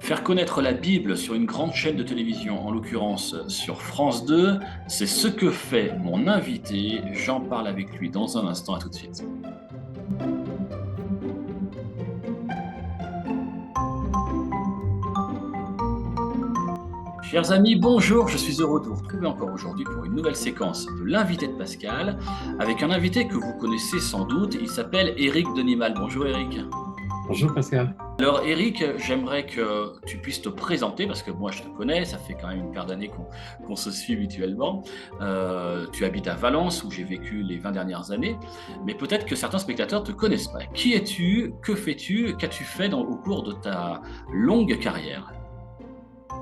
Faire connaître la Bible sur une grande chaîne de télévision, en l'occurrence sur France 2, c'est ce que fait mon invité. J'en parle avec lui dans un instant, à tout de suite. Chers amis, bonjour, je suis heureux de vous retrouver encore aujourd'hui pour une nouvelle séquence de l'invité de Pascal, avec un invité que vous connaissez sans doute, il s'appelle Éric Denimal. Bonjour Éric. Bonjour Pascal. Alors Eric, j'aimerais que tu puisses te présenter, parce que moi je te connais, ça fait quand même une paire d'années qu'on se suit mutuellement. Tu habites à Valence, où j'ai vécu les 20 dernières années, mais peut-être que certains spectateurs ne te connaissent pas. Qui es-tu? Que fais-tu? Qu'as-tu fait au cours de ta longue carrière?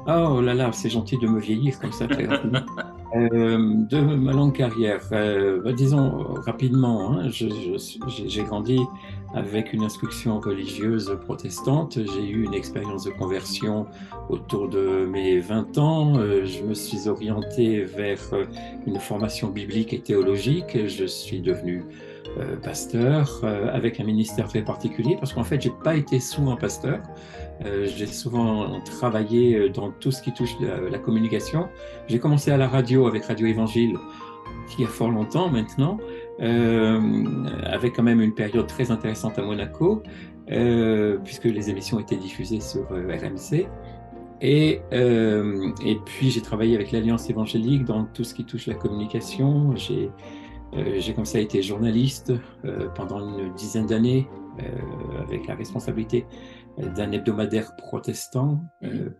Oh là là, c'est gentil de me vieillir comme ça très rapidement. De ma longue carrière, disons rapidement, hein, j'ai grandi avec une instruction religieuse protestante. J'ai eu une expérience de conversion autour de mes 20 ans. Je me suis orienté vers une formation biblique et théologique. Je suis devenu pasteur avec un ministère très particulier parce qu'en fait, j'ai pas été souvent pasteur. J'ai souvent travaillé dans tout ce qui touche la communication. J'ai commencé à la radio avec Radio Évangile, qui a fort longtemps maintenant, avec quand même une période très intéressante à Monaco, puisque les émissions étaient diffusées sur RMC. Et puis j'ai travaillé avec l'Alliance évangélique dans tout ce qui touche la communication. J'ai comme ça été journaliste pendant une dizaine d'années, avec la responsabilité d'un hebdomadaire protestant. Mhm.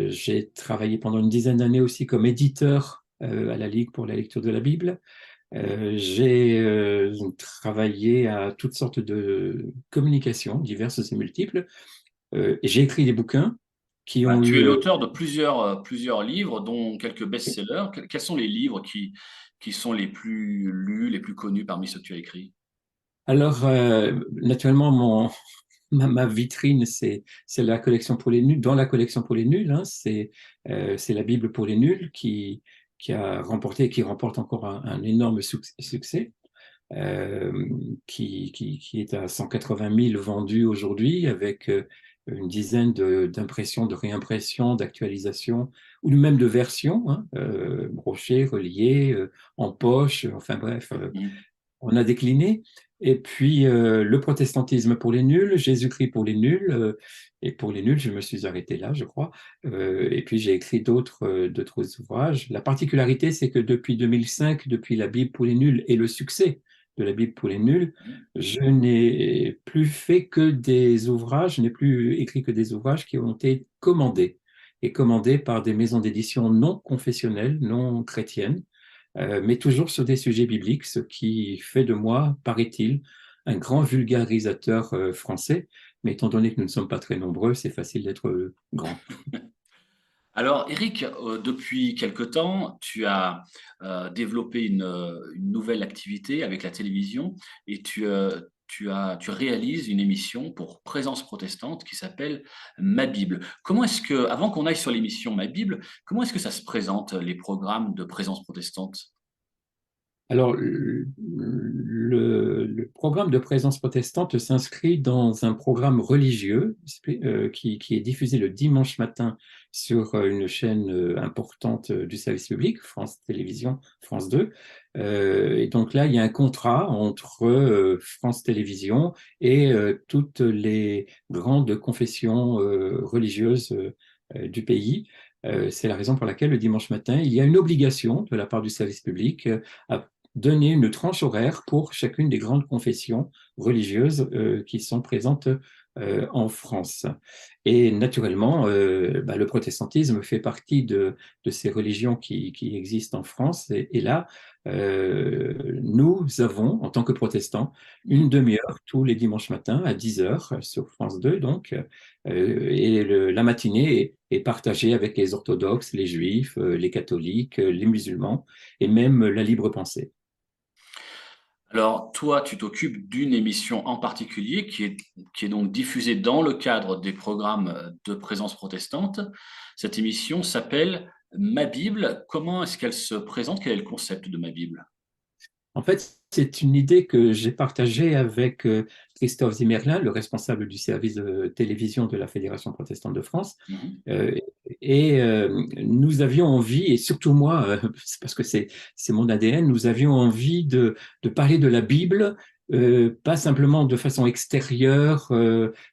J'ai travaillé pendant une dizaine d'années aussi comme éditeur à la Ligue pour la lecture de la Bible. J'ai travaillé à toutes sortes de communications diverses et multiples. Et j'ai écrit des bouquins qui Ah, ont tu es eu... l'auteur de plusieurs livres, dont quelques best-sellers. Quels sont les livres qui sont les plus lus, les plus connus parmi ceux que tu as écrits? Alors, naturellement, ma vitrine, c'est la collection pour les nuls. Dans la collection pour les nuls, hein, c'est la Bible pour les nuls qui a remporté et qui remporte encore un énorme succès, euh, qui est à 180 000 vendus aujourd'hui, avec une dizaine d'impressions, de réimpressions, d'actualisations, ou même de versions, hein, brochées, reliées, en poche, enfin bref, Mhm. on a décliné. Et puis le protestantisme pour les nuls, Jésus-Christ pour les nuls, et pour les nuls, je me suis arrêté là, je crois. Et puis j'ai écrit d'autres ouvrages. La particularité, c'est que depuis 2005, depuis la Bible pour les nuls et le succès de la Bible pour les nuls, je n'ai plus fait que des ouvrages, je n'ai plus écrit que des ouvrages qui ont été commandés, et commandés par des maisons d'édition non confessionnelles, non chrétiennes, mais toujours sur des sujets bibliques, ce qui fait de moi, paraît-il, un grand vulgarisateur français. Mais étant donné que nous ne sommes pas très nombreux, c'est facile d'être grand. Alors, Eric, depuis quelque temps, tu as développé une nouvelle activité avec la télévision et tu réalises une émission pour Présence protestante qui s'appelle Ma Bible. Comment est-ce que, avant qu'on aille sur l'émission Ma Bible, comment est-ce que ça se présente, les programmes de Présence protestante? Alors, le programme de présence protestante s'inscrit dans un programme religieux qui est diffusé le dimanche matin sur une chaîne importante du service public, France Télévisions, France 2. Et donc là, il y a un contrat entre France Télévisions et toutes les grandes confessions religieuses du pays. C'est la raison pour laquelle le dimanche matin, il y a une obligation de la part du service public à donner une tranche horaire pour chacune des grandes confessions religieuses qui sont présentes en France. Et naturellement, le protestantisme fait partie de ces religions qui existent en France. Et là, nous avons, en tant que protestants, une demi-heure tous les dimanches matins à 10 heures sur France 2, donc, et la matinée est partagée avec les orthodoxes, les juifs, les catholiques, les musulmans, et même la libre pensée. Alors, toi, tu t'occupes d'une émission en particulier qui est donc diffusée dans le cadre des programmes de présence protestante. Cette émission s'appelle Ma Bible. Comment est-ce qu'elle se présente? Quel est le concept de Ma Bible? En fait, c'est une idée que j'ai partagée avec Christophe Zimmerlin, le responsable du service de télévision de la Fédération protestante de France. Mhm. Euh, Nous avions envie, et surtout moi, c'est parce que c'est mon ADN, nous avions envie de parler de la Bible, pas simplement de façon extérieure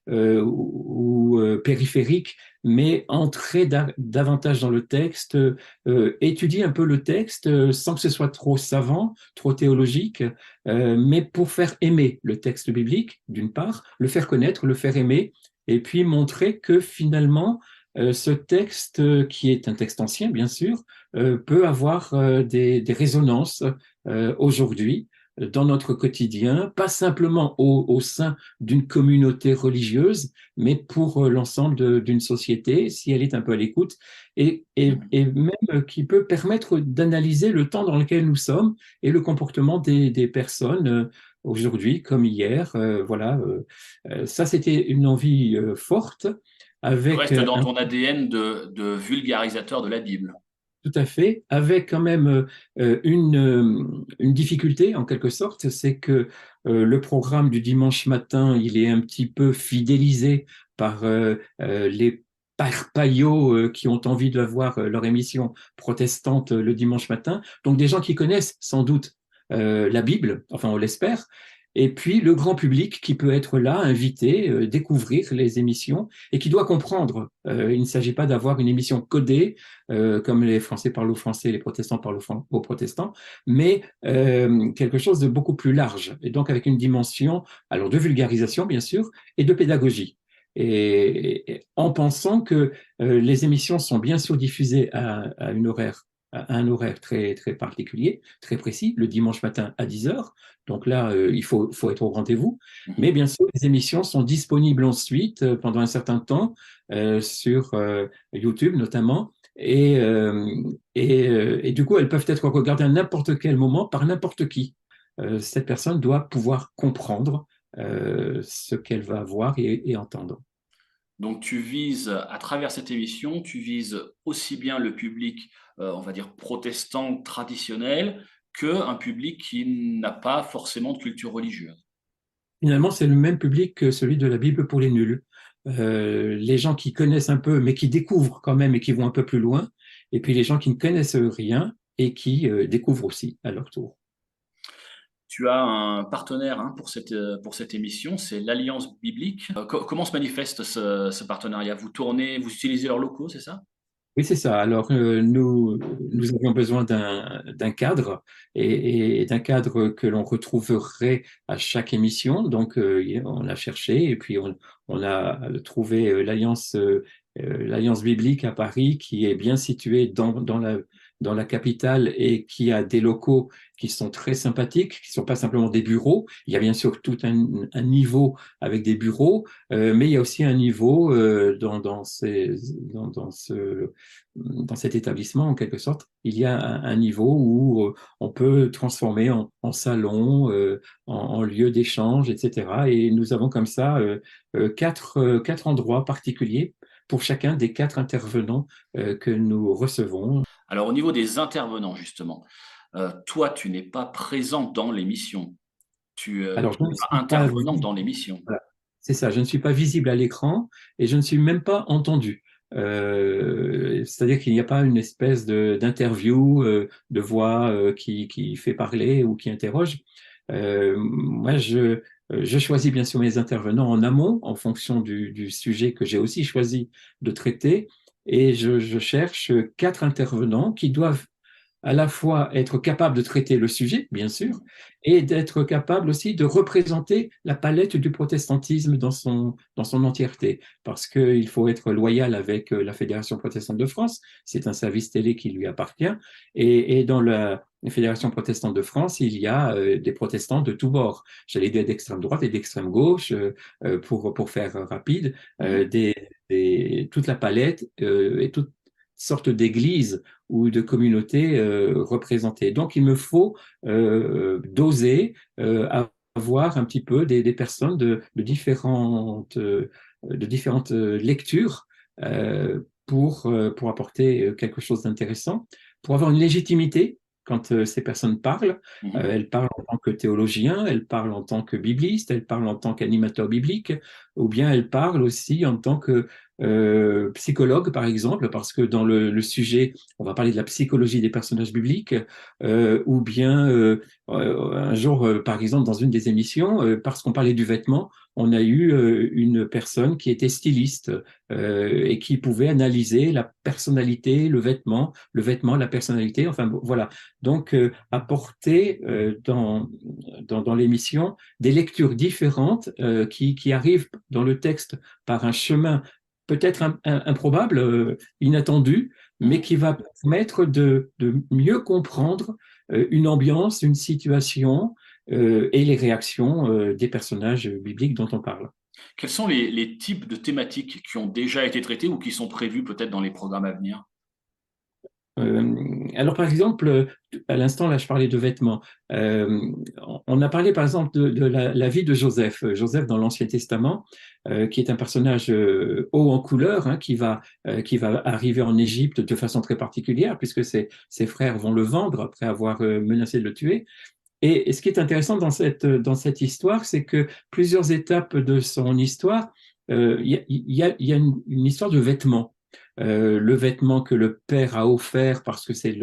ou périphérique, mais entrer davantage dans le texte, étudier un peu le texte sans que ce soit trop savant, trop théologique, mais pour faire aimer le texte biblique, d'une part, le faire connaître, le faire aimer, et puis montrer que finalement, ce texte, qui est un texte ancien, bien sûr, peut avoir des résonances aujourd'hui dans notre quotidien, pas simplement au sein d'une communauté religieuse, mais pour l'ensemble d'une société, si elle est un peu à l'écoute, Mhm. et même qui peut permettre d'analyser le temps dans lequel nous sommes et le comportement des personnes aujourd'hui comme hier. Voilà, ça c'était une envie forte Tu avec restes dans un ton ADN de vulgarisateur de la Bible. tout à fait, avec quand même une difficulté en quelque sorte, c'est que le programme du dimanche matin, il est un petit peu fidélisé par les parpaillots qui ont envie de voir leur émission protestante le dimanche matin. Donc des gens qui connaissent sans doute la Bible, enfin on l'espère, et puis le grand public qui peut être là, invité, découvrir les émissions et qui doit comprendre. Il ne s'agit pas d'avoir une émission codée comme les Français parlent au français, les protestants parlent aux protestants, mais quelque chose de beaucoup plus large, et donc avec une dimension alors de vulgarisation, bien sûr, et de pédagogie. Et en pensant que les émissions sont bien sûr diffusées à un horaire très, très particulier, très précis, le dimanche matin à 10 heures. Donc là, faut être au rendez-vous. Mais Mhm. bien sûr, les émissions sont disponibles ensuite pendant un certain temps sur YouTube notamment. Et du coup, elles peuvent être regardées à n'importe quel moment par n'importe qui. Cette personne doit pouvoir comprendre ce qu'elle va voir et entendre. Donc tu vises, à travers cette émission, tu vises aussi bien le public, on va dire protestant traditionnel, qu'un public qui n'a pas forcément de culture religieuse. Finalement, c'est le même public que celui de la Bible pour les nuls. Les gens qui connaissent un peu, mais qui découvrent quand même et qui vont un peu plus loin, et puis les gens qui ne connaissent rien et qui découvrent aussi à leur tour. Tu as un partenaire, hein, pour cette émission, c'est l'Alliance biblique. Comment se manifeste ce partenariat? Vous tournez, vous utilisez leurs locaux, c'est ça? Oui, c'est ça. Alors, nous avions besoin d'un cadre et d'un cadre que l'on retrouverait à chaque émission. Donc, on a cherché et puis on a trouvé l'Alliance biblique à Paris qui est bien située dans la capitale et qui a des locaux qui sont très sympathiques, qui ne sont pas simplement des bureaux. Il y a bien sûr tout un niveau avec des bureaux, mais il y a aussi un niveau dans cet établissement, en quelque sorte, il y a un niveau où on peut transformer en salon, en lieu d'échange, etc. Et nous avons comme ça quatre endroits particuliers pour chacun des quatre intervenants que nous recevons. Alors au niveau des intervenants, justement, toi, tu n'es pas présent dans l'émission. Alors, je Tu ne n'es pas suis pas intervenant visible. dans l'émission. Voilà. C'est ça, je ne suis pas visible à l'écran et je ne suis même pas entendu. C'est-à-dire qu'il n'y a pas une espèce d'interview, de voix qui fait parler ou qui interroge. Moi, je choisis bien sûr mes intervenants en amont, en fonction du sujet que j'ai aussi choisi de traiter, et je cherche quatre intervenants qui doivent à la fois être capable de traiter le sujet, bien sûr, et d'être capable aussi de représenter la palette du protestantisme dans son entièreté. Parce qu'il faut être loyal avec la Fédération protestante de France, c'est un service télé qui lui appartient, et dans la Fédération protestante de France, il y a des protestants de tous bords. J'allais dire d'extrême droite et d'extrême gauche, pour faire rapide, Mhm. toute la palette et toutes sortes d'églises ou de communautés représentées. Donc, il me faut doser, avoir un petit peu des personnes de différentes lectures pour apporter quelque chose d'intéressant, pour avoir une légitimité quand ces personnes parlent. Mhm. Elles parlent en tant que théologiens, elles parlent en tant que biblistes, elles parlent en tant qu'animateurs bibliques, ou bien elles parlent aussi en tant que psychologues, par exemple, parce que dans le sujet, on va parler de la psychologie des personnages bibliques, ou bien un jour, par exemple, dans une des émissions, parce qu'on parlait du vêtement, on a eu une personne qui était styliste et qui pouvait analyser la personnalité, le vêtement, la personnalité, enfin voilà. Donc, apporter dans l'émission des lectures différentes qui arrivent dans le texte par un chemin peut-être improbable, inattendu, mais Mhm. qui va permettre de mieux comprendre une ambiance, une situation et les réactions des personnages bibliques dont on parle. Quels sont les types de thématiques qui ont déjà été traitées ou qui sont prévus peut-être dans les programmes à venir? Alors, par exemple, à l'instant, là, je parlais de vêtements. On a parlé, par exemple, de la vie de Joseph. Joseph dans l'Ancien Testament, qui est un personnage haut en couleur, hein, qui va arriver en Égypte de façon très particulière, puisque ses frères vont le vendre après avoir menacé de le tuer. Et ce qui est intéressant dans cette histoire, c'est que plusieurs étapes de son histoire, il y a une histoire de vêtements. Le vêtement que le père a offert parce que c'est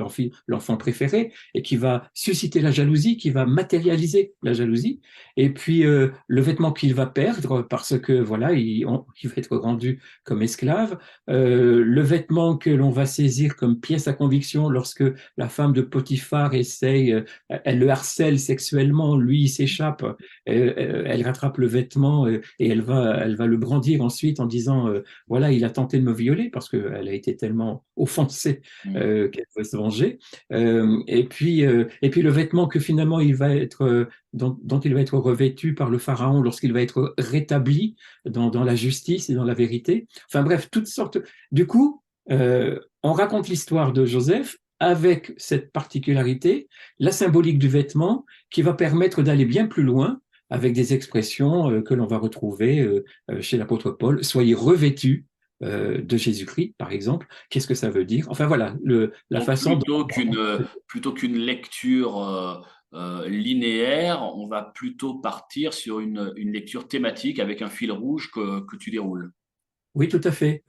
l'enfant préféré et qui va susciter la jalousie, qui va matérialiser la jalousie. Et puis le vêtement qu'il va perdre parce que voilà, il va être rendu comme esclave. Le vêtement que l'on va saisir comme pièce à conviction lorsque la femme de Potiphar essaye, elle le harcèle sexuellement, lui il s'échappe, elle rattrape le vêtement et elle va le brandir ensuite en disant voilà, il a tenté de me violer parce qu'elle a été tellement offensée Mhm. qu'elle veut se venger. Et puis le vêtement que finalement il va être, dont il va être revêtu par le pharaon lorsqu'il va être rétabli dans la justice et dans la vérité. Enfin bref, toutes sortes. Du coup, on raconte l'histoire de Joseph avec cette particularité, la symbolique du vêtement, qui va permettre d'aller bien plus loin avec des expressions que l'on va retrouver chez l'apôtre Paul. Soyez revêtus de Jésus-Christ, par exemple. Qu'est-ce que ça veut dire? Enfin voilà, la Donc façon dont... plutôt qu'une lecture linéaire, on va plutôt partir sur une lecture thématique avec un fil rouge que tu déroules. Oui, tout à fait.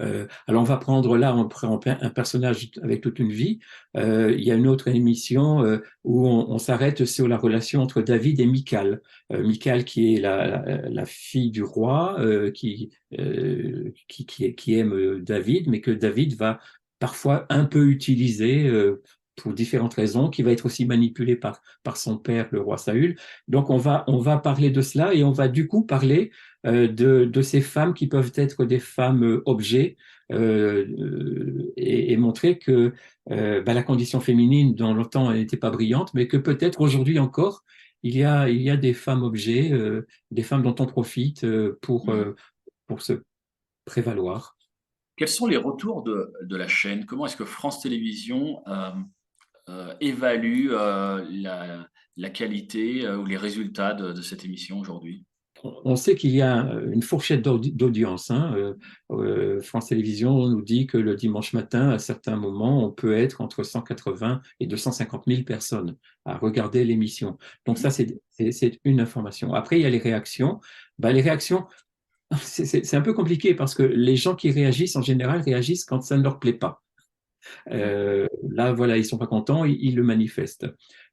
Alors on va prendre là on prend un personnage avec toute une vie. Il y a une autre émission où on s'arrête sur la relation entre David et Michal. Michal qui est la fille du roi qui aime David, mais que David va parfois un peu utiliser pour différentes raisons, qui va être aussi manipulé par son père, le roi Saül. Donc on va parler de cela et on va du coup parler de ces femmes qui peuvent être des femmes objets et montrer que la condition féminine dans le temps elle n'était pas brillante, mais que peut-être aujourd'hui encore il y a des femmes objets, des femmes dont on profite Mhm. pour se prévaloir. Quels sont les retours de la chaîne? Comment est-ce que France Télévisions évalue la qualité ou les résultats de cette émission aujourd'hui? On sait qu'il y a une fourchette d'audience. Hein. France Télévisions nous dit que le dimanche matin, à certains moments, on peut être entre 180 et 250 000 personnes à regarder l'émission. Donc ça, Mhm. c'est une information. Après, il y a les réactions. Les réactions, c'est un peu compliqué parce que les gens qui réagissent, en général, réagissent quand ça ne leur plaît pas. Là, voilà, ils sont pas contents, ils le manifestent.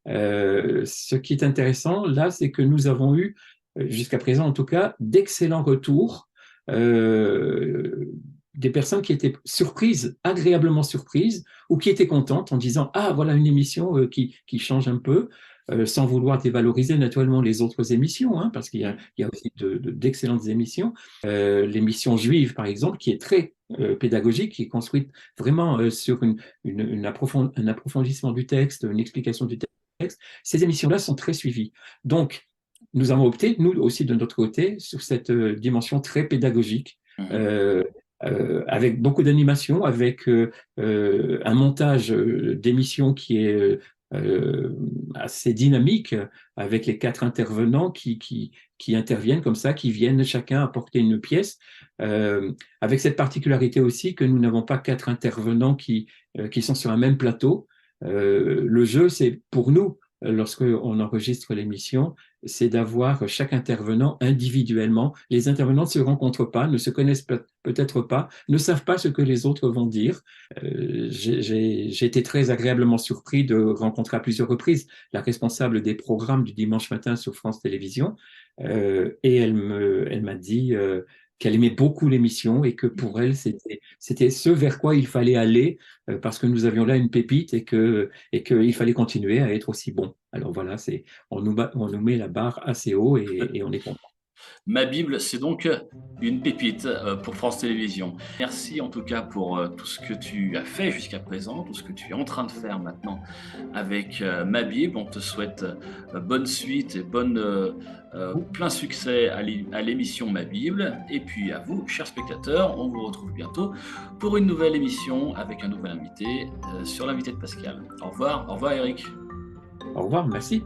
Ce qui est intéressant, là, c'est que nous avons eu, jusqu'à présent en tout cas, d'excellents retours, euh, des personnes qui étaient surprises, agréablement surprises, ou qui étaient contentes en disant, ah, voilà une émission qui change un peu. Sans vouloir dévaloriser naturellement les autres émissions, hein, parce il y a aussi d'excellentes émissions. L'émission juive, par exemple, qui est très pédagogique, qui est construite vraiment sur un approfondissement du texte, une explication du texte. Ces émissions-là sont très suivies. Donc, nous avons opté, nous aussi de notre côté, sur cette dimension très pédagogique, Mhm. euh, avec beaucoup d'animation, avec un montage d'émissions qui est assez dynamique, avec les quatre intervenants qui interviennent comme ça, qui viennent chacun apporter une pièce, avec cette particularité aussi que nous n'avons pas quatre intervenants qui sont sur un même plateau. Le jeu, c'est pour nous, lorsqu'on enregistre l'émission, c'est d'avoir chaque intervenant individuellement. Les intervenants ne se rencontrent pas, ne se connaissent peut-être pas, ne savent pas ce que les autres vont dire. J'ai été très agréablement surpris de rencontrer à plusieurs reprises la responsable des programmes du dimanche matin sur France Télévisions, et elle m'a dit qu'elle aimait beaucoup l'émission et que pour elle, c'était ce vers quoi il fallait aller parce que nous avions là une pépite et qu'il fallait continuer à être aussi bon. Alors voilà, on nous met la barre assez haut et on est content. Ma Bible, c'est donc une pépite pour France Télévisions. Merci en tout cas pour tout ce que tu as fait jusqu'à présent, tout ce que tu es en train de faire maintenant avec Ma Bible. On te souhaite bonne suite et plein succès à l'émission Ma Bible. Et puis à vous, chers spectateurs, on vous retrouve bientôt pour une nouvelle émission avec un nouvel invité sur l'invité de Pascal. Au revoir Eric. Au revoir, merci.